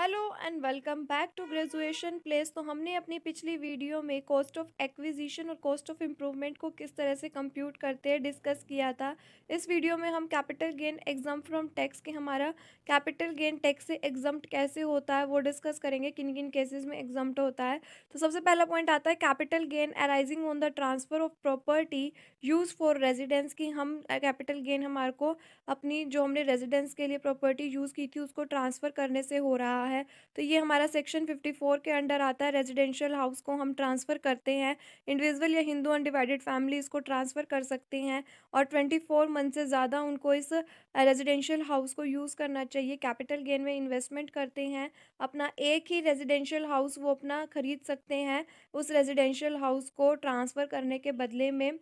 Hello and welcome back to graduation place. तो हमने अपनी पिछली वीडियो में कॉस्ट ऑफ एक्विजिशन और कॉस्ट ऑफ इम्प्रूवमेंट को किस तरह से कंप्यूट करते हैं डिस्कस किया था। इस वीडियो में हम capital gain exam from tax के हमारा कैपिटल गेन टैक्स से एग्जम्प्ट कैसे होता है वो डिस्कस करेंगे, किन किन केसेस में एग्जम्प्ट होता है। तो सबसे पहला पॉइंट आता है capital gain arising on the transfer of property use for residence की हम कैपिटल गेन हमारे को अपनी जो हमने रेजिडेंस के लिए प्रॉपर्टी यूज़ की थी उसको ट्रांसफ़र करने से हो रहा है। तो ये हमारा सेक्शन 54 के अंडर आता है। रेजिडेंशियल हाउस को हम ट्रांसफ़र करते हैं, इंडिविजुअल या हिंदू अनडिवाइडेड फैमिली इसको ट्रांसफ़र कर सकते हैं और 24 मंथ से ज़्यादा उनको इस रेजिडेंशियल हाउस को यूज़ करना चाहिए। कैपिटल गेन में इन्वेस्टमेंट करते हैं, अपना एक ही रेजिडेंशियल हाउस वो अपना खरीद सकते हैं उस रेजिडेंशियल हाउस को ट्रांसफ़र करने के बदले में।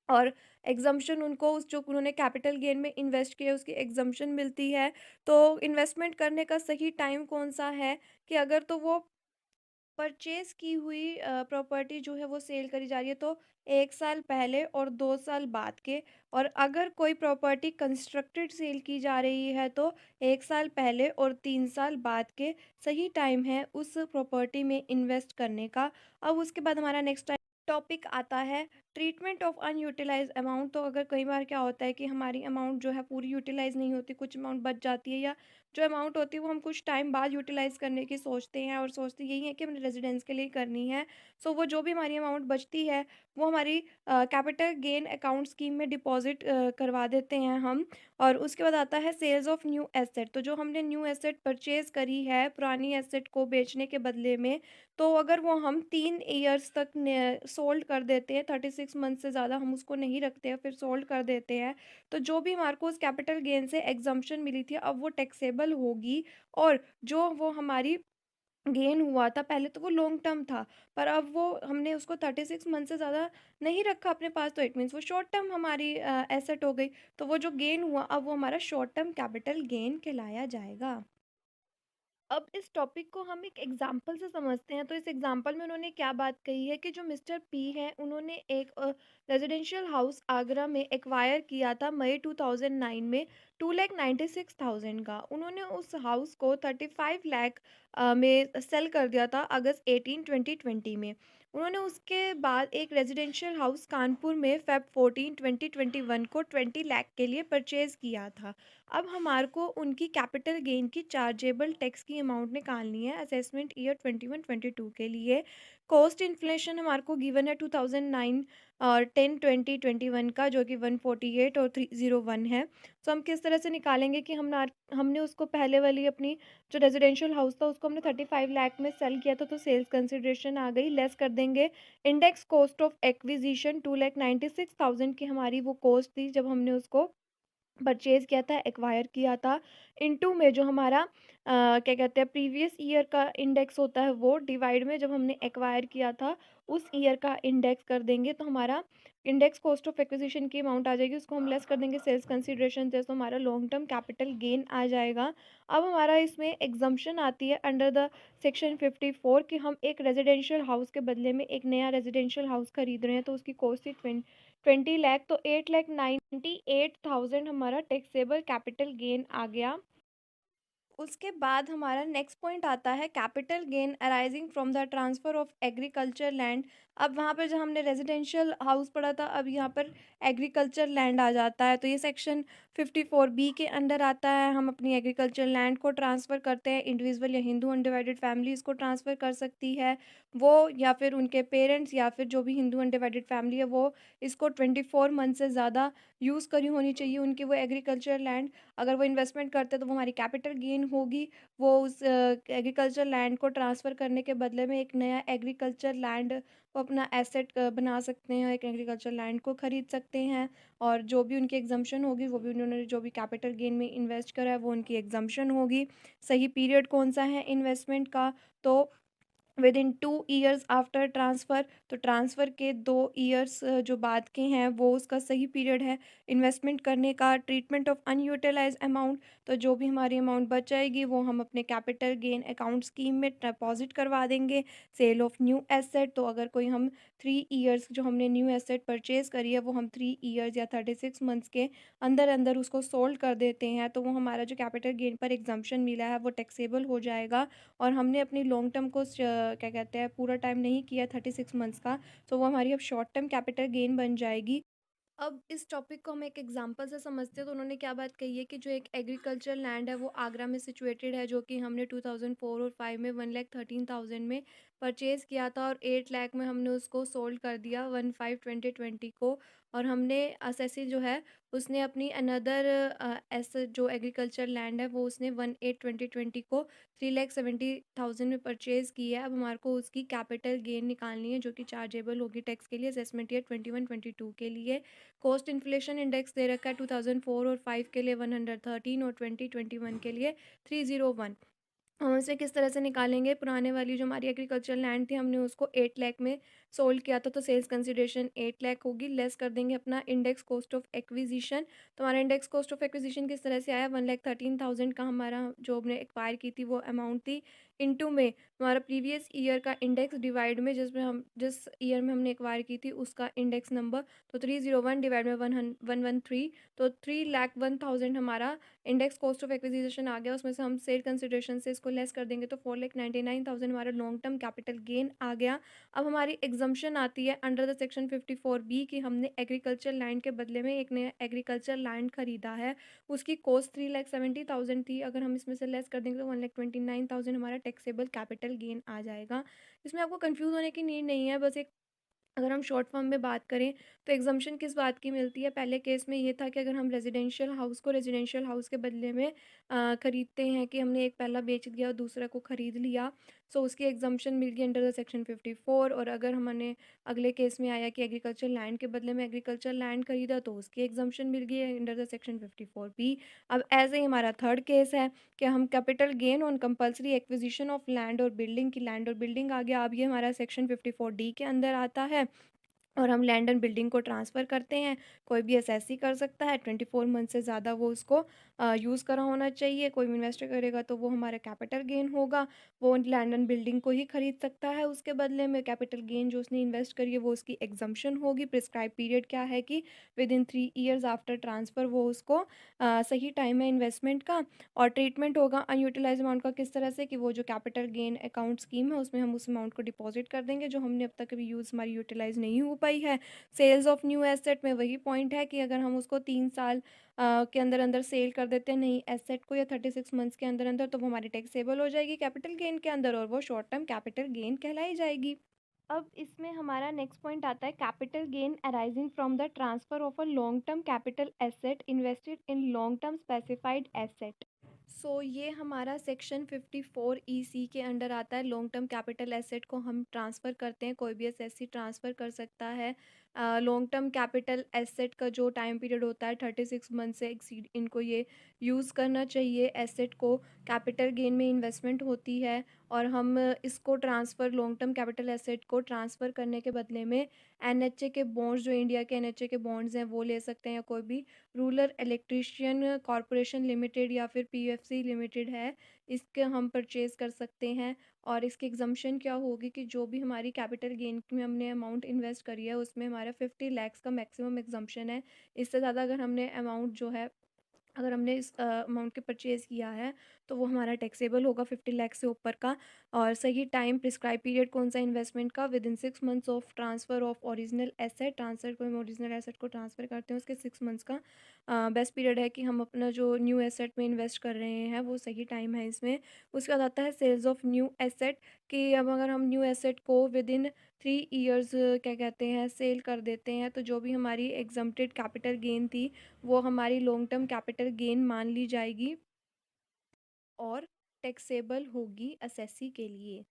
और एग्जम्पशन उनको उस जो उन्होंने कैपिटल गेन में इन्वेस्ट किया उसकी एग्जम्पशन मिलती है। तो इन्वेस्टमेंट करने का सही टाइम कौन सा है कि अगर तो वो परचेज़ की हुई प्रॉपर्टी जो है वो सेल करी जा रही है तो 1 साल पहले और 2 साल बाद के। और अगर कोई प्रॉपर्टी कंस्ट्रक्टेड सेल की जा रही है तो 1 साल पहले और 3 साल बाद के सही टाइम है उस प्रॉपर्टी में इन्वेस्ट करने का। अब उसके बाद हमारा नेक्स्ट टॉपिक आता है ट्रीटमेंट ऑफ अनयूटिलाइज अमाउंट। तो अगर कई बार क्या होता है कि हमारी अमाउंट जो है पूरी यूटिलाइज नहीं होती, कुछ अमाउंट बच जाती है या जो अमाउंट होती है वो हम कुछ टाइम बाद यूटिलाइज करने की सोचते हैं और सोचते यही है कि हमने रेजिडेंस के लिए करनी है। सो वो जो भी हमारी अमाउंट बचती है वो हमारी कैपिटल गेन अकाउंट स्कीम में डिपॉजिट करवा देते हैं हम। और उसके बाद आता है सेल्स ऑफ न्यू एसेट। तो जो हमने न्यू एसेट परचेज करी है पुरानी एसेट को बेचने के बदले में, तो अगर वो हम 3 ईयर्स तक सोल्ड कर देते हैं, 36 मंथ से ज़्यादा हम उसको नहीं रखते हैं फिर सोल्ड कर देते हैं, तो जो भी हमारे को उस कैपिटल गेन से एग्जम्पशन मिली थी अब वो टैक्सेबल होगी। और जो वो हमारी गेन हुआ था पहले तो वो लॉन्ग टर्म था, पर अब वो हमने उसको 36 मंथ से ज़्यादा नहीं रखा अपने पास, तो इट मीन्स वो शॉर्ट टर्म हमारी एसेट हो गई। तो वो जो गेन हुआ अब वो हमारा शॉर्ट टर्म कैपिटल गेन कहलाया जाएगा। अब इस टॉपिक को हम एक एग्जाम्पल से समझते हैं। तो इस एग्जाम्पल में उन्होंने क्या बात कही है कि जो मिस्टर पी हैं उन्होंने एक रेजिडेंशियल हाउस आगरा में एक्वायर किया था मई 2009 में 2,96,000 का। उन्होंने उस हाउस को 35 लाख में सेल कर दिया था अगस्त 18 2020 में। उन्होंने उसके बाद एक रेजिडेंशियल हाउस कानपुर में फेब 14 2021 को 20 लाख के लिए परचेज किया था। अब हमारे को उनकी कैपिटल गेन की चार्जेबल टैक्स की अमाउंट निकालनी है असेसमेंट ईयर 21-22 के लिए। कॉस्ट इन्फ्लेशन हमारे को गिवन है 2009 और 10-20-21 का जो कि 148 और 301 है। तो हम किस तरह से निकालेंगे कि हमने उसको पहले वाली अपनी जो रेजिडेंशियल हाउस था उसको हमने 35 लाख में सेल किया था, तो सेल्स कंसिडरेशन आ गई, लेस कर देंगे इंडेक्स कॉस्ट ऑफ एक्विजिशन 2,96,000 की हमारी वो कॉस्ट थी जब हमने उसको परचेज़ किया था, एक्वायर किया था। इनटू में जो हमारा क्या कहते हैं प्रीवियस ईयर का इंडेक्स होता है वो डिवाइड में जब हमने एक्वायर किया था उस ईयर का इंडेक्स कर देंगे, तो हमारा इंडेक्स कॉस्ट ऑफ एक्विजिशन की अमाउंट आ जाएगी, उसको हम लेस कर देंगे सेल्स कंसिडरेशन से, तो हमारा लॉन्ग टर्म कैपिटल गेन आ जाएगा। अब हमारा इसमें एग्जम्पशन आती है अंडर द सेक्शन 54 कि हम एक रेजिडेंशियल हाउस के बदले में एक नया रेजिडेंशियल हाउस खरीद रहे हैं, तो उसकी कॉस्ट थी 20 लाख, तो 8,98,000 हमारा टैक्सेबल कैपिटल गेन आ गया। उसके बाद हमारा नेक्स्ट पॉइंट आता है capital gain arising from the transfer of agriculture land. अब वहाँ पर जब हमने रेजिडेंशियल हाउस पढ़ा था अब यहाँ पर एग्रीकल्चर लैंड आ जाता है, तो ये सेक्शन 54B के अंडर आता है। हम अपनी एग्रीकल्चर लैंड को ट्रांसफ़र करते हैं, इंडिविजुअल या हिंदू अनडिवाइडेड फैमिली इसको ट्रांसफ़र कर सकती है, वो या फिर उनके पेरेंट्स या फिर जो भी हिंदू अनडिवाइडेड फैमिली है वो इसको 24 मंथ से ज़्यादा यूज़ करी होनी चाहिए उनकी वो एग्रीकल्चर लैंड। अगर वो इन्वेस्टमेंट करते हैं तो वो हमारी कैपिटल गेन होगी। वो उस एग्रीकल्चर लैंड को ट्रांसफ़र करने के बदले में एक नया एग्रीकल्चर लैंड वो अपना एसेट बना सकते हैं, एक एग्रीकल्चर लैंड को खरीद सकते हैं। और जो भी उनकी एग्जम्पशन होगी वो भी उन्होंने जो भी कैपिटल गेन में इन्वेस्ट करा है वो उनकी एग्जम्पशन होगी। सही पीरियड कौन सा है इन्वेस्टमेंट का, तो with in 2 years after transfer, तो ट्रांसफ़र के 2 ईयर्स जो बाद के हैं वो उसका सही पीरियड है इन्वेस्टमेंट करने का। ट्रीटमेंट ऑफ अनयूटिलाइज्ड अमाउंट, तो जो भी हमारी अमाउंट बच जाएगी वो हम अपने कैपिटल गेन अकाउंट स्कीम में डिपॉज़िट करवा देंगे। सेल ऑफ न्यू एसेट, तो अगर कोई हम 3 ईयर्स जो हमने न्यू एसेट परचेज़ करी है वो हम 3 ईयर्स या 36 मंथ्स के अंदर-अंदर उसको सोल्ड कर देते हैं, तो वो हमारा जो कैपिटल गेन पर एग्ज़म्पशन मिला है वो टैक्सेबल हो जाएगा। और हमने अपनी लॉन्ग टर्म को क्या कहते हैं पूरा टाइम नहीं किया 36 मंथ्स का, तो वो हमारी अब शॉर्ट टर्म कैपिटल गेन बन जाएगी। अब इस टॉपिक को हम एक एग्जांपल से समझते हैं, तो उन्होंने क्या बात कही है कि जो एक एग्रीकल्चर लैंड है वो आगरा में सिचुएटेड है, जो कि हमने 2004 और 5 में 1,13,000 में परचेज़ किया था और 8 लाख में हमने उसको सोल्ड कर दिया 1/5/2020 को। और हमने एसएससी जो है उसने अपनी अनदर एसेट जो एग्रीकल्चर लैंड है वो उसने 1/8/2020 को 3,70,000 में परचेज़ की है। अब हमारे को उसकी कैपिटल गेन निकालनी है जो कि चार्जेबल होगी टैक्स के लिए असेसमेंट ईयर 21-22 के लिए। कॉस्ट इन्फ्लेशन इंडेक्स दे रखा है 2004 और 5 के लिए 113 और 2021 के लिए 301। हम उसे किस तरह से निकालेंगे, पुराने वाली जो हमारी एग्रीकल्चर लैंड थी हमने उसको 8 लाख में सोल्ड किया था, तो सेल्स कंसिडरेशन 8 लाख होगी, लेस कर देंगे अपना इंडेक्स कॉस्ट ऑफ एक्विजिशन। तो हमारा इंडेक्स कॉस्ट ऑफ एक्विजिशन किस तरह से आया, 1,13,000 का हमारा जो हमने एक्वायर की थी वो अमाउंट थी, इनटू में हमारा प्रीवियस ईयर का इंडेक्स डिवाइड में जिस ईयर में हमने एक्वायर की थी उसका इंडेक्स नंबर, तो 301 डिवाइड में 113, तो 3,01,000 हमारा इंडेक्स कॉस्ट ऑफ एक्विजिशन आ गया। उसमें से हम सेल कंसिडरेशन से इसको लेस कर देंगे तो 4,99,000 हमारा लॉन्ग टर्म कैपिटल गेन आ गया। अब हमारी एग्जम्पशन आती है अंडर द सेक्शन 54B कि हमने एग्रीकल्चर लैंड के बदले में एक नया एग्रीकल्चर लैंड खरीदा है, उसकी कॉस्ट 3,70,000 थी, अगर हम इसमें से लेस कर देंगे तो 1,29,000 हमारा टैक्सेबल कैपिटल गेन आ जाएगा। इसमें आपको कंफ्यूज होने की नीड नहीं है, बस एक अगर हम शॉर्ट फॉर्म में बात करें तो एग्जम्पशन किस बात की मिलती है। पहले केस में ये था कि अगर हम रेजिडेंशियल हाउस को रेजिडेंशियल हाउस के बदले में ख़रीदते हैं कि हमने एक पहला बेच दिया और दूसरा को ख़रीद लिया, सो उसकी एग्जम्पशन मिल गई अंडर द सेक्शन 54। और अगर हमने अगले केस में आया कि एग्रीकल्चर लैंड के बदले में एग्रीकल्चर लैंड खरीदा तो उसकी एग्जम्पशन मिल गई है अंडर द सेक्शन 54B। अब ऐसे ही हमारा थर्ड केस है कि हम capital gain on compulsory acquisition of land और बिल्डिंग की, लैंड और बिल्डिंग आ गया, अब ये हमारा सेक्शन 54D के अंदर आता है और हम लैंड एंड बिल्डिंग को ट्रांसफ़र करते हैं। कोई भी असेसी कर सकता है, 24 मंथ से ज़्यादा वो उसको यूज़ करा होना चाहिए। कोई भी इन्वेस्ट करेगा तो वो हमारा कैपिटल गेन होगा, वो लैंड एंड बिल्डिंग को ही खरीद सकता है, उसके बदले में कैपिटल गेन जो उसने इन्वेस्ट करी है वो उसकी एग्जम्पशन होगी। प्रिस्क्राइब पीरियड क्या है कि with in 3 years after transfer वो उसको सही टाइम है इन्वेस्टमेंट का। और ट्रीटमेंट होगा अनयूटिलाइज अमाउंट का किस तरह से कि वो जो कैपिटल गेन अकाउंट स्कीम है उसमें हम उस अमाउंट को डिपॉजिट कर देंगे जो हमने अब तक कभी यूज़ हमारी यूटिलाइज नहीं हो पाई है। सेल्स ऑफ न्यू एसेट में वही पॉइंट है कि अगर हम उसको 3 साल के अंदर अंदर सेल कर देते हैं नई एसेट को या 36 मंथ्स के अंदर अंदर, तो वो हमारी टैक्सेबल हो जाएगी कैपिटल गेन के अंदर और वो शॉर्ट टर्म कैपिटल गेन कहलाई जाएगी। अब इसमें हमारा नेक्स्ट पॉइंट आता है capital gain arising from the transfer of a long term capital asset invested in long term specified asset. So ये हमारा सेक्शन 54EC के अंडर आता है। लॉन्ग टर्म कैपिटल एसेट को हम ट्रांसफ़र करते हैं, कोई भी एसएससी ट्रांसफ़र कर सकता है। लॉन्ग टर्म कैपिटल एसेट का जो टाइम पीरियड होता है 36 मंथ से एक्सीड इनको ये यूज़ करना चाहिए। एसेट को कैपिटल गेन में इन्वेस्टमेंट होती है और हम इसको transfer long term capital asset को ट्रांसफ़र करने के बदले में एनएचए के बॉन्ड्स, जो इंडिया के एनएचए के बॉन्ड्स हैं वो ले सकते हैं, या कोई भी रूरल इलेक्ट्रिशियन कॉरपोरेशन लिमिटेड या फिर पीएफसी लिमिटेड है, इसके हम परचेज़ कर सकते हैं। और इसकी एग्जम्पशन क्या होगी कि जो भी हमारी कैपिटल गेन में हमने अमाउंट इन्वेस्ट करी है उसमें हमारा 50 लाख का मैक्सिमम एग्जम्पशन है। इससे ज़्यादा अगर हमने अमाउंट जो है अगर हमने इस अमाउंट के परचेज़ किया है तो वो हमारा टैक्सेबल होगा 50 लाख से ऊपर का। और सही टाइम प्रिस्क्राइब पीरियड कौन सा इन्वेस्टमेंट का, with in 6 months of transfer of original asset, transfer को हम ओरिजिनल एसेट को ट्रांसफ़र करते हैं उसके 6 मंथ्स का बेस्ट पीरियड है कि हम अपना जो न्यू एसेट में इन्वेस्ट कर रहे हैं वो सही टाइम है इसमें। उसके बाद आता है सेल्स ऑफ न्यू एसेट कि अब अगर हम न्यू एसेट को विद इन 3 ईयर्स क्या कहते हैं सेल कर देते हैं, तो जो भी हमारी एग्जम्प्टेड कैपिटल गेन थी वो हमारी लॉन्ग टर्म कैपिटल गेन मान ली जाएगी और टैक्सेबल होगी असेसी के लिए।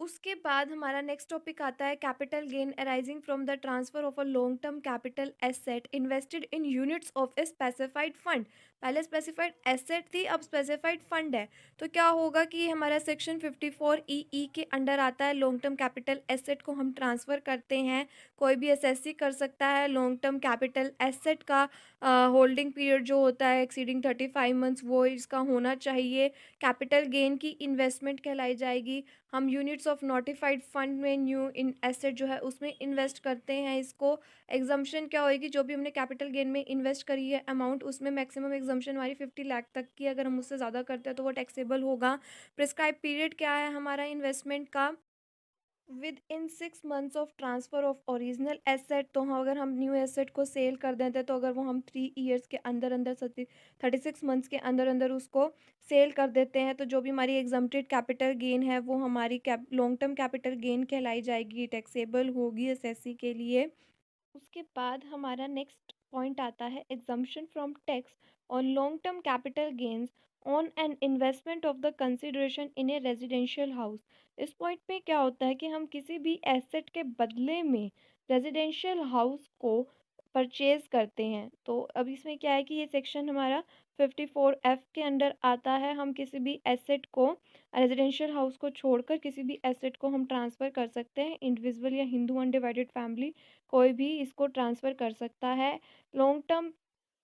उसके बाद हमारा नेक्स्ट टॉपिक आता है capital gain arising from the transfer of a long term capital asset invested in units of a specified fund. पहले स्पेसिफाइड एसेट थी, अब स्पेसिफाइड फंड है। तो क्या होगा कि हमारा सेक्शन 54 ई के अंडर आता है, लॉन्ग टर्म कैपिटल एसेट को हम ट्रांसफ़र करते हैं। कोई भी एसएससी कर सकता है। लॉन्ग टर्म कैपिटल एसेट का होल्डिंग पीरियड जो होता है एक्सीडिंग 35 मंथ्स, वो इसका होना चाहिए। कैपिटल गेन की इन्वेस्टमेंट कहलाई जाएगी। हम यूनिट्स ऑफ नोटिफाइड फंड में न्यू इन एसेट जो है उसमें इन्वेस्ट करते हैं इसको। एग्जम्पशन क्या होएगी, जो भी हमने कैपिटल गेन में इन्वेस्ट करी है अमाउंट, उसमें मैक्सिमम एग्जम्पशन हमारी 50 लाख तक की, अगर हम उससे ज़्यादा करते हैं तो वो टैक्सेबल होगा। प्रिस्क्राइब पीरियड क्या है हमारा इन्वेस्टमेंट का, with in 6 months of transfer of original asset. तो हाँ, अगर हम न्यू एसेट को सेल कर देते हैं तो अगर वो हम 3 ईयर्स के अंदर अंदर 36 मंथ्स के अंदर अंदर उसको सेल कर देते हैं, तो जो भी हमारी एग्जम्प्टेड कैपिटल गेन है वो हमारी लॉन्ग टर्म कैपिटल गेन कहलाई जाएगी, टैक्सेबल होगी एसएससी के लिए। उसके बाद हमारा नेक्स्ट पॉइंट आता है exemption from tax on long term capital gains on an investment of the consideration in A residential house. इस पॉइंट पे क्या होता है कि हम किसी भी एसेट के बदले में रेजिडेंशियल हाउस को परचेज करते हैं। तो अब इसमें क्या है कि ये सेक्शन हमारा 54F के अंडर आता है। हम किसी भी एसेट को, रेजिडेंशियल हाउस को छोड़कर किसी भी एसेट को हम ट्रांसफ़र कर सकते हैं। इंडिविजुअल या हिंदू अनडिवाइडेड फैमिली कोई भी इसको ट्रांसफ़र कर सकता है। लॉन्ग टर्म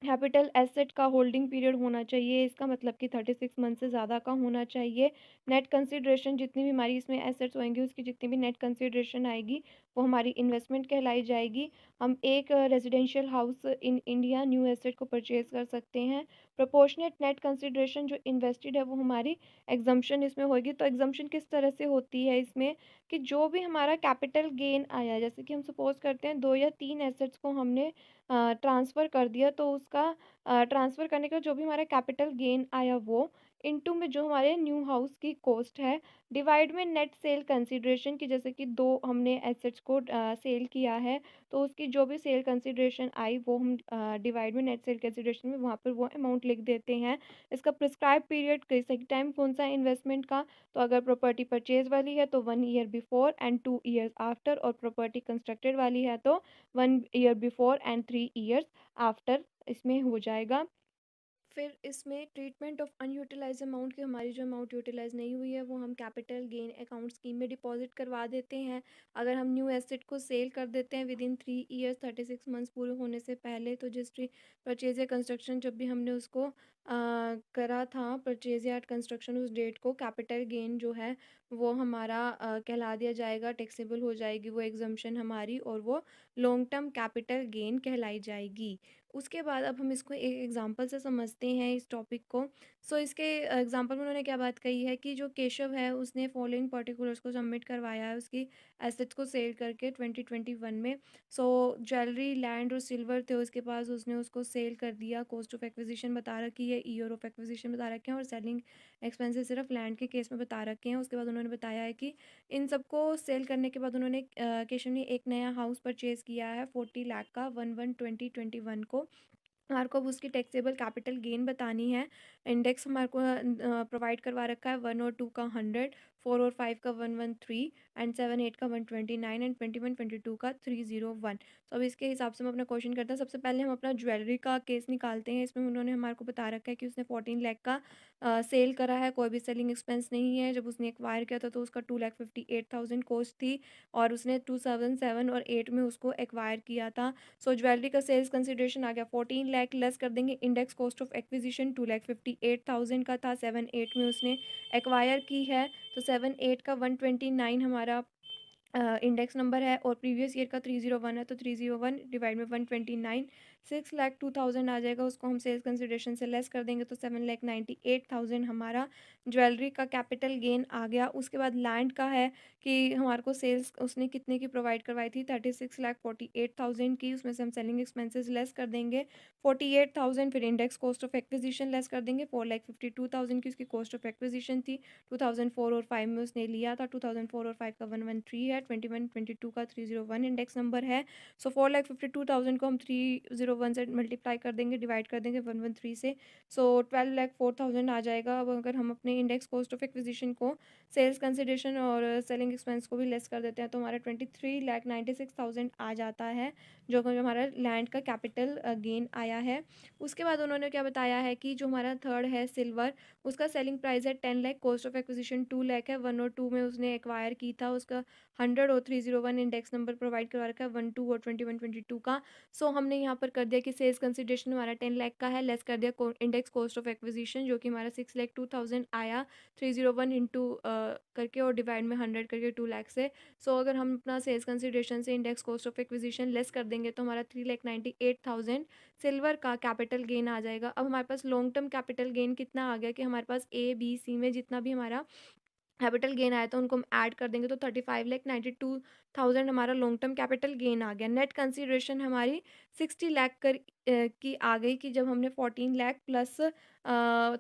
कैपिटल एसेट का होल्डिंग पीरियड होना चाहिए, इसका मतलब कि 36 मंथ से ज़्यादा का होना चाहिए। नेट कंसिडरेशन, जितनी भी हमारी इसमें एसेट्स होंगी उसकी जितनी भी नेट कंसिडरेशन आएगी वो हमारी इन्वेस्टमेंट कहलाई जाएगी। हम एक residential house in India new asset को परचेज कर सकते हैं। प्रोपोर्शनेट नेट कंसिडरेशन जो इन्वेस्टेड है वो हमारी एग्जम्पशन इसमें होगी। तो एग्जम्पशन किस तरह से होती है इसमें, कि जो भी हमारा कैपिटल गेन आया, जैसे कि हम सपोज करते हैं 2 या 3 एसेट्स को हमने ट्रांसफ़र कर दिया, तो उसका ट्रांसफ़र करने का जो भी हमारा कैपिटल गेन आया वो इनटू में जो हमारे न्यू हाउस की कॉस्ट है, डिवाइड में नेट सेल कंसिडरेशन की, जैसे कि 2 हमने एसेट्स को सेल किया है तो उसकी जो भी सेल कंसिडरेशन आई वो हम डिवाइड में नेट सेल कंसिडरेशन में वहाँ पर वो अमाउंट लिख देते हैं। इसका प्रिस्क्राइब पीरियड कैसे टाइम कौन सा है इन्वेस्टमेंट का, तो अगर प्रॉपर्टी परचेज वाली है तो 1 year before and 2 years after, और प्रॉपर्टी कंस्ट्रक्टेड वाली है तो 1 year before and 3 years after इसमें हो जाएगा। फिर इसमें ट्रीटमेंट ऑफ अनयूटिलाइज अमाउंट, की हमारी जो अमाउंट यूटिलाइज नहीं हुई है वो हम कैपिटल गेन अकाउंट स्कीम में डिपॉजिट करवा देते हैं। अगर हम न्यू एसेट को सेल कर देते हैं विद इन 3 ईयर्स 36 मंथ्स पूरे होने से पहले, तो रजिस्ट्री परचेज या कंस्ट्रक्शन जब भी हमने उसको करा था परचेज या कंस्ट्रक्शन, उस डेट को कैपिटल गेन जो है वो हमारा कहला दिया जाएगा, टैक्सेबल हो जाएगी वो एग्जम्पशन हमारी, और वो लॉन्ग टर्म कैपिटल गेन कहलाई जाएगी। उसके बाद अब हम इसको एक एग्जांपल से समझते हैं इस टॉपिक को। सो इसके एग्जांपल में उन्होंने क्या बात कही है कि जो केशव है उसने फॉलोइंग पर्टिकुलर्स को सबमिट करवाया है उसकी एसेट्स को सेल करके 2021 में। सो ज्वेलरी, लैंड और सिल्वर थे उसके पास, उसने उसको सेल कर दिया। कॉस्ट ऑफ एक्विजिशन बता रखी है, ईयर ऑफ एक्विजिशन बता रखे हैं, और सेलिंग एक्सपेंसेस सिर्फ लैंड के केस में बता रखे हैं। उसके बाद उन्होंने बताया है कि इन सबको सेल करने के बाद उन्होंने केशव ने एक नया हाउस परचेज़ किया है 40 लाख का 1/1/2021 को। हमारे को अब उसकी टैक्सेबल कैपिटल गेन बतानी है। इंडेक्स हमारे को प्रोवाइड करवा रखा है 1 और 2 का 100, 4 और 5 का 113 एंड 7 8 का 129 एंड 21 22 का 301। तो अब इसके हिसाब से हम अपना क्वेश्चन करते हैं। सबसे पहले हम अपना ज्वेलरी का केस निकालते हैं। इसमें उन्होंने हमारे को बता रखा है कि उसने 14 लाख का सेल करा है, कोई भी सेलिंग एक्सपेंस नहीं है। जब उसने एक्वायर किया था तो उसका 2,58,000 कॉस्ट थी, और उसने 2007 और 8 में उसको एक्वायर किया था। सो ज्वेलरी का सेल्स कंसिडरेशन आ गया 14 लाख, लेस कर देंगे इंडेक्स कॉस्ट ऑफ एक्विजिशन 2,58,000 का था, 7/8 में उसने एक्वायर की है। तो 7/8 का 129 हमारा इंडेक्स नंबर है, और प्रीवियस ईयर का 301 है, तो 301 डिवाइड में 129, 6,02,000 आ जाएगा। उसको हम सेल्स कंसिडरेशन से लेस कर देंगे तो 7,98,000 हमारा ज्वेलरी का कैपिटल गेन आ गया। उसके बाद लैंड का है कि हमारे को सेल्स उसने कितने की प्रोवाइड करवाई थी, 36,48,000 की। उसमें से हम सेलिंग एक्सपेंसेस लेस कर देंगे 48,000, फिर index cost of acquisition less कर देंगे 4,52,000 की उसकी कॉस्ट ऑफ एक्विजिशन थी। 2004 और 5 में उसने लिया था। 2004 और 5 का 113 है, 21 22 का 301 इंडेक्स नंबर है। सो 4,52,000 को हम 301 वन से मल्टीप्लाई कर देंगे, डिवाइड कर देंगे 113 से, सो 12,04,000 आ जाएगा। अब अगर हम अपने इंडेक्स कॉस्ट ऑफ एक्विजिशन को सेल्स कंसिडरेशन और सेलिंग एक्सपेंस को भी लेस कर देते हैं तो हमारा 23,96,000 आ जाता है, जो कि हमारा लैंड का कैपिटल गेन आया है। उसके बाद उन्होंने क्या बताया है कि जो हमारा थर्ड है सिल्वर, उसका सेलिंग प्राइस है 10 lakh, cost of acquisition 2 lakh है। 1 और 2 में उसने एक्वायर की था, उसका 100 और 301 इंडेक्स नंबर प्रोवाइड करवा रखा है 1, 2 और 21, 22 का। सो हमने यहाँ पर कर दिया कि सेल्स कंसिडरेशन हमारा 10 लाख का है, लेस कर दिया इंडेक्स कॉस्ट ऑफ एक्विजिशन जो कि हमारा 6,02,000 आया, 301 इंटू करके और डिवाइड में 100 करके 2 लाख से। सो अगर हम अपना सेल्स कंसिडरेशन से index cost of acquisition less कर देंगे तो हमारा 3,98,000 सिल्वर का कैपिटल गेन आ जाएगा। अब हमारे पास लॉन्ग टर्म कैपिटल गेन कितना आ गया कि हमारे पास A, B, C में जितना भी हमारा कैपिटल गेन आया था उनको हम ऐड कर देंगे तो 35,92,000 हमारा लॉन्ग टर्म कैपिटल गेन आ गया। नेट कंसीडरेशन हमारी 60 लाख की आ गई कि जब हमने 14 लाख प्लस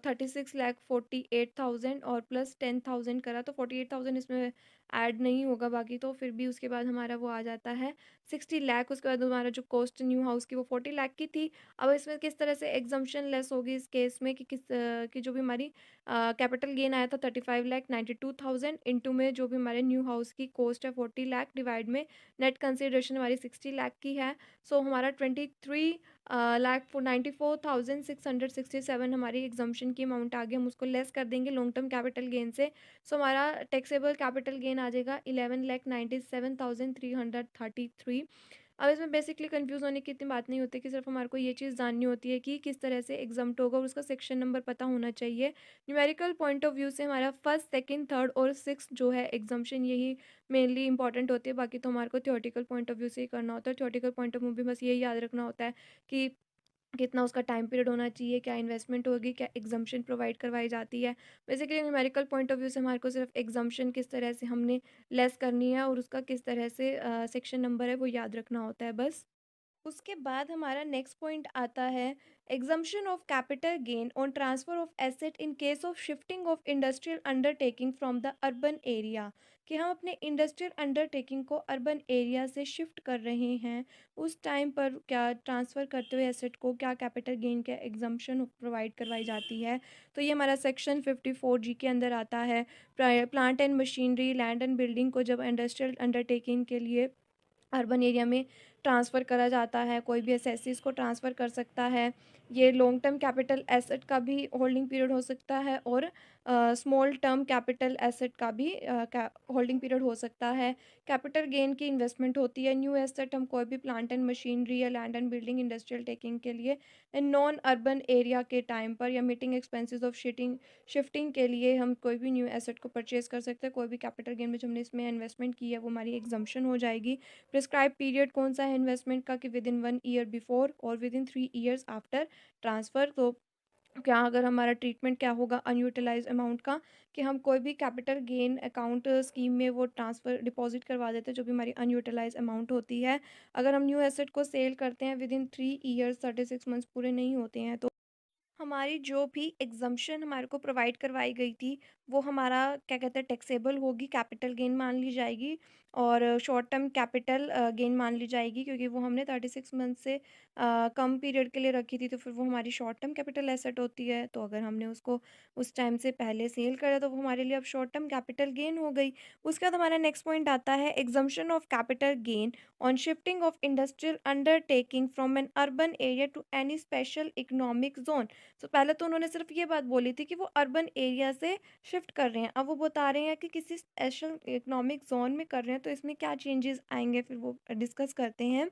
36,48,000 और प्लस 10,000 करा तो 48,000 इसमें ऐड नहीं होगा बाकी, तो फिर भी उसके बाद हमारा वो आ जाता है 60 लाख। उसके बाद हमारा जो कॉस्ट न्यू हाउस की वो 40 लाख की थी। अब इसमें किस तरह से एग्जम्पशन लेस होगी इस केस में कि कि जो भी हमारी कैपिटल गेन आया था 35,92,000 इंटू में जो भी हमारे न्यू हाउस की कॉस्ट है 40 लाख डिवाइड में नेट कंसिडरेशन हमारी 60 लाख की है। सो हमारा 93,94,667 हमारी एग्जम्पशन की अमाउंट आ गई। हम उसको लेस कर देंगे लॉन्ग टर्म कैपिटल गेन से, सो हमारा टैक्सेबल कैपिटल गेन आ जाएगा 11,97,333। अब इसमें बेसिकली कंफ्यूज होने की इतनी बात नहीं होती कि सिर्फ हमारे को ये चीज़ जाननी होती है कि किस तरह से एग्जाम्प्ट होगा और उसका सेक्शन नंबर पता होना चाहिए। न्यूमेरिकल पॉइंट ऑफ व्यू से हमारा फर्स्ट, सेकंड, थर्ड और सिक्स जो है एग्जाम्पशन यही मेनली इंपॉर्टेंट होती है, बाकी तो हमारे को थ्योरेटिकल पॉइंट ऑफ व्यू से ही करना होता है। थ्योरेटिकल पॉइंट ऑफ व्यू भी बस यही याद रखना होता है कि कितना उसका टाइम पीरियड होना चाहिए, क्या इन्वेस्टमेंट होगी, क्या एग्जाम्पशन प्रोवाइड करवाई जाती है। Basically numerical point of view से हमारे को सिर्फ एग्जाम्पशन किस तरह से हमने लेस करनी है और उसका किस तरह से सेक्शन नंबर है वो याद रखना होता है बस। उसके बाद हमारा नेक्स्ट पॉइंट आता है exemption of capital gain on transfer of asset in case of shifting of industrial undertaking from the urban area, कि हम अपने इंडस्ट्रियल अंडरटेकिंग को अर्बन एरिया से शिफ्ट कर रहे हैं, उस टाइम पर क्या ट्रांसफ़र करते हुए एसेट को क्या कैपिटल गेन का एग्जम्पशन प्रोवाइड करवाई जाती है। तो ये हमारा सेक्शन 54G के अंदर आता है। Plant and machinery, land and building को जब इंडस्ट्रियल अंडरटेकिंग के लिए अर्बन एरिया में ट्रांसफ़र करा जाता है, कोई भी एसेट्स को ट्रांसफ़र कर सकता है। ये लॉन्ग टर्म कैपिटल एसेट का भी होल्डिंग पीरियड हो सकता है और स्मॉल टर्म कैपिटल एसेट का भी होल्डिंग पीरियड हो सकता है। कैपिटल गेन की इन्वेस्टमेंट होती है, न्यू एसेट हम कोई भी प्लांट एंड मशीनरी या land and building industrial taking के लिए नॉन अर्बन एरिया के टाइम पर या मीटिंग एक्सपेंसेस ऑफ शिफ्टिंग के लिए हम कोई भी न्यू एसेट को परचेज़ कर सकते हैं। कोई भी कैपिटल गेन में जो हमने इसमें इन्वेस्टमेंट की है वो हमारी एग्जम्पशन हो जाएगी। प्रिस्क्राइब पीरियड कौन सा है इन्वेस्टमेंट का कि विद इन 1 ईयर बिफोर और with in 3 years after transfer. तो क्या अगर हमारा ट्रीटमेंट क्या होगा अनयूटिलाइज अमाउंट का, कि हम कोई भी कैपिटल गेन अकाउंट स्कीम में वो ट्रांसफ़र डिपॉजिट करवा देते हैं जो भी हमारी अनयूटिलाइज अमाउंट होती है। अगर हम न्यू एसेट को सेल करते हैं विद इन 3 ईयर्स, 36 मंथ्स पूरे नहीं होते हैं, तो हमारी जो भी एग्जम्पशन हमारे को प्रोवाइड करवाई गई थी वो हमारा क्या कहते हैं टैक्सेबल होगी, कैपिटल गेन मान ली जाएगी और शॉर्ट टर्म कैपिटल गेन मान ली जाएगी, क्योंकि वो हमने 36 मंथ से कम पीरियड के लिए रखी थी तो फिर वो हमारी शॉर्ट टर्म कैपिटल एसेट होती है। तो अगर हमने उसको उस टाइम से पहले सेल करा तो वो हमारे लिए अब शॉर्ट टर्म कैपिटल गेन हो गई। उसके बाद हमारा नेक्स्ट पॉइंट आता है exemption of capital gain on shifting of industrial undertaking from an urban area to any special economic zone. तो पहले तो उन्होंने सिर्फ ये बात बोली थी कि वो अर्बन एरिया से शिफ्ट कर रहे हैं, अब वो बता रहे हैं कि किसी स्पेशल इकोनॉमिक जोन में कर रहे हैं तो इसमें क्या चेंजेस आएंगे फिर वो डिस्कस करते हैं।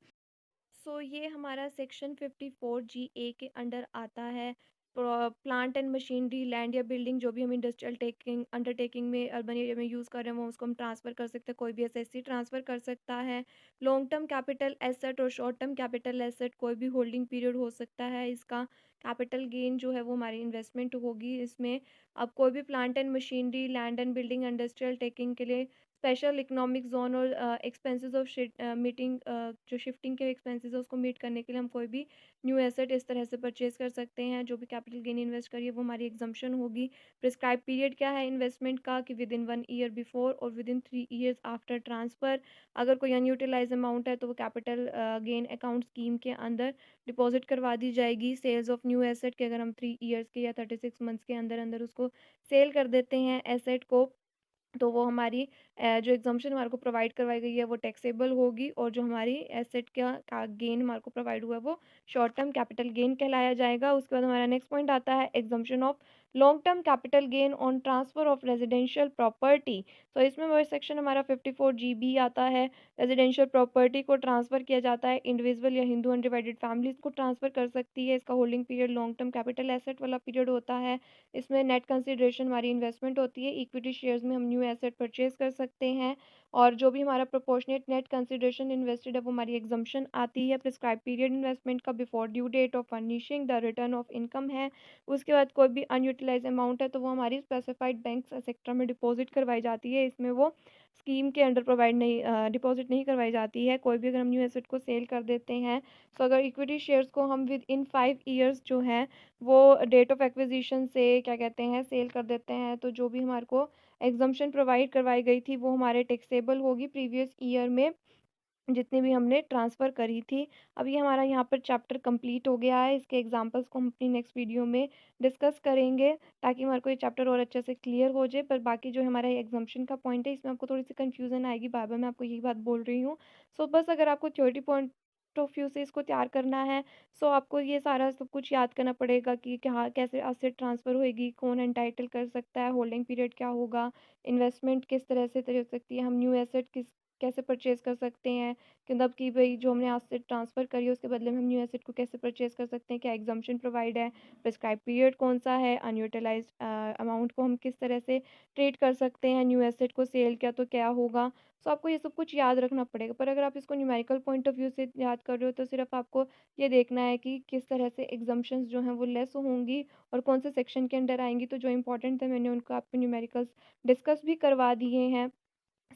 सो ये हमारा सेक्शन 54G के अंडर आता है। प्लांट एंड मशीनरी, लैंड या बिल्डिंग जो भी हम इंडस्ट्रियल टेकिंग अंडरटेकिंग में अर्बन एरिया में यूज़ कर रहे हैं वो उसको हम ट्रांसफ़र कर सकते हैं, कोई भी एसएससी ट्रांसफ़र कर सकता है। लॉन्ग टर्म कैपिटल एसेट और शॉर्ट टर्म कैपिटल एसेट कोई भी होल्डिंग पीरियड हो सकता है इसका। कैपिटल गेन जो है वो हमारी इन्वेस्टमेंट होगी इसमें। अब कोई भी plant and machinery, land and building industrial taking के लिए स्पेशल इकोनॉमिक ज़ोन और एक्सपेंसेस ऑफ मीटिंग जो शिफ्टिंग के एक्सपेंसेस है उसको मीट करने के लिए हम कोई भी न्यू एसेट इस तरह से परचेज़ कर सकते हैं। जो भी कैपिटल गेन इन्वेस्ट करिए वो हमारी एग्जम्पशन होगी। प्रिस्क्राइब पीरियड क्या है इन्वेस्टमेंट का कि विद इन 1 ईयर बिफोर और with in 3 years after transfer. अगर कोई अनयूटिलाइज अमाउंट है तो वो कैपिटल गेन अकाउंट स्कीम के अंदर डिपॉजिट करवा दी जाएगी। सेल्स ऑफ न्यू एसेट के अगर हम 3 ईयर्स के या 36 मंथ्स के अंदर अंदर उसको सेल कर देते हैं एसेट को, तो वो हमारी जो एग्जम्पशन हमारे को प्रोवाइड करवाई गई है वो टैक्सेबल होगी, और जो हमारी एसेट का गेन हमारे को प्रोवाइड हुआ है वो शॉर्ट टर्म कैपिटल गेन कहलाया जाएगा। उसके बाद हमारा नेक्स्ट पॉइंट आता है exemption of long term capital gain on transfer of residential property. तो इसमें वो सेक्शन हमारा 54 GB आता है। रेजिडेंशियल प्रॉपर्टी को ट्रांसफ़र किया जाता है, इंडिविजुअल या हिंदू अनडिवाइडेड फैमिलीज को ट्रांसफ़र कर सकती है। इसका holding period long term capital asset वाला पीरियड होता है। इसमें नेट कंसिडरेशन हमारी इन्वेस्टमेंट होती है। इक्विटी शेयर्स में हम न्यू एसेट परचेज कर सकते हैं, और जो भी हमारा प्रोपोर्शनेट नेट कंसिडरेशन इन्वेस्टेड है वो हमारी एग्जम्पशन आती है। प्रिस्क्राइब पीरियड इन्वेस्टमेंट का before due date of furnishing the return of income है। उसके बाद कोई भी अनयूटिलाइज अमाउंट है तो वो हमारी स्पेसिफाइड बैंक सेक्टर में डिपॉजिट करवाई जाती है। इसमें वो स्कीम के अंडर प्रोवाइड नहीं डिपॉजिट नहीं करवाई जाती है। कोई भी अगर हम न्यू एसेट को सेल कर देते हैं, तो अगर इक्विटी शेयर्स को हम विद इन 5 ईयर्स जो है वो डेट ऑफ एक्विजिशन से क्या कहते हैं सेल कर देते हैं, तो जो भी हमारे को एग्जम्पशन प्रोवाइड करवाई गई थी वो हमारे टैक्सेबल होगी प्रीवियस ईयर में जितनी भी हमने ट्रांसफ़र करी थी। अब ये हमारा यहाँ पर चैप्टर कंप्लीट हो गया है। इसके एग्जांपल्स को हम अपनी नेक्स्ट वीडियो में डिस्कस करेंगे ताकि हमारे को ये चैप्टर और अच्छे से क्लियर हो जाए। पर बाकी जो हमारा एग्जाम्पशन का पॉइंट है इसमें आपको थोड़ी सी कन्फ्यूज़न आएगी, बार-बार मैं आपको यही बात बोल रही हूँ। सो बस अगर आपको थ्योरी पॉइंट ऑफ व्यू से इसको तैयार करना है, सो आपको ये सारा सब कुछ याद करना पड़ेगा कि क्या कैसे एसेट ट्रांसफ़र होएगी, कौन एंटाइटल कर सकता है, होल्डिंग पीरियड क्या होगा, इन्वेस्टमेंट किस तरह से हो सकती है, हम न्यू एसेट किस कैसे परचेज़ कर सकते हैं, कि मतलब कि भई जो हमने एसेट ट्रांसफ़र करी है उसके बदले में हम न्यू एसेट को कैसे परचेज़ कर सकते हैं, क्या एग्जम्पशन प्रोवाइड है, प्रिस्क्राइब पीरियड कौन-सा है, अनयूटिलाइज़्ड अमाउंट को हम किस तरह से ट्रीट कर सकते हैं, न्यू एसेट को सेल किया तो क्या होगा। सो आपको ये सब कुछ याद रखना पड़ेगा। पर अगर आप इसको न्यूमेरिकल पॉइंट ऑफ व्यू से याद कर रहे हो तो सिर्फ़ आपको ये देखना है कि किस तरह से एग्जम्पशंस जो हैं वो लेस होंगी और कौन से सेक्शन के अंडर आएँगी। तो जो इम्पोर्टेंट थे मैंने उनको आपको न्यूमेरिकल्स डिस्कस भी करवा दिए हैं।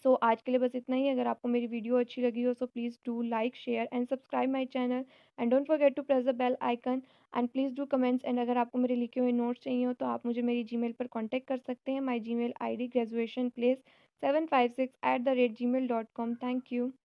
सो आज के लिए बस इतना ही। अगर आपको मेरी वीडियो अच्छी लगी हो so please do like share and subscribe my channel and don't forget to press the bell icon and please do comments. And अगर आपको मेरे लिखे हुए नोट्स चाहिए हो तो आप मुझे मेरी जीमेल पर कांटेक्ट कर सकते हैं। My Gmail ID graduationplace756@gmail.com। Thank you.